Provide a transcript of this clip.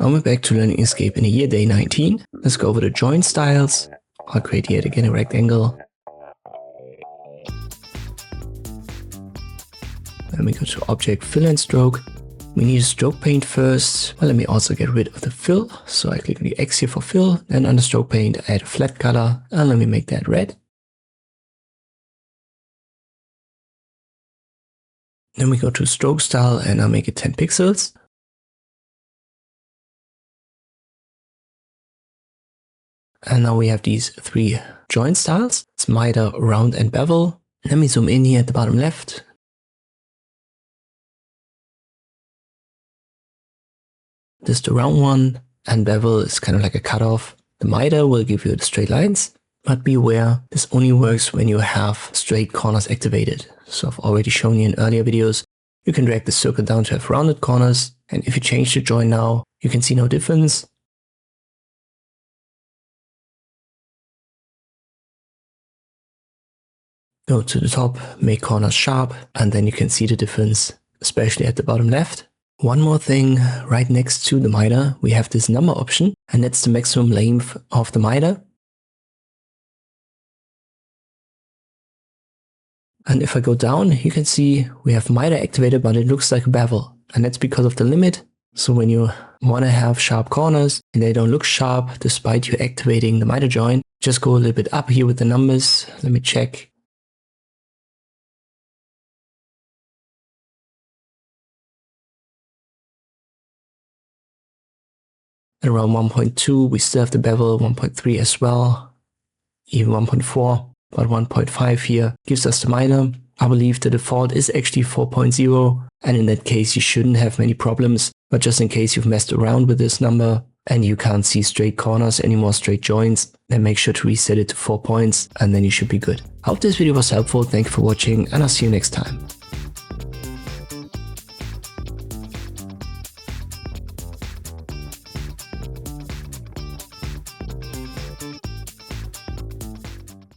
Now we're back to learning Inkscape in the year day 19. Let's go over the join styles. I'll create yet again a rectangle. Then we go to Object, Fill and Stroke. We need a stroke paint first. Well, let me also get rid of the fill. So I click on the X here for fill. Then under stroke paint, add a flat color. And let me make that red. Then we go to stroke style and I'll make it 10 pixels. And now we have these three join styles. It's miter, round and bevel. Let me zoom in here at the bottom left. This is the round one, and bevel is kind of like a cutoff. The miter will give you the straight lines, but beware, this only works when you have straight corners activated. So I've already shown you in earlier videos, you can drag the circle down to have rounded corners, and if you change the join now, you can see no difference. Go to the top, make corners sharp, and then you can see the difference, especially at the bottom left. One more thing, right next to the miter, we have this number option, and that's the maximum length of the miter. And if I go down, you can see we have miter activated, but it looks like a bevel. And that's because of the limit. So when you want to have sharp corners and they don't look sharp despite you activating the miter join, just go a little bit up here with the numbers. Let me check. At around 1.2, we still have the bevel, 1.3 as well, even 1.4, but 1.5 here gives us the miter. I believe the default is actually 4.0, and in that case you shouldn't have many problems, but just in case you've messed around with this number and you can't see straight corners anymore, straight joints, then make sure to reset it to 4 points and then you should be good. I hope this video was helpful, thank you for watching and I'll see you next time.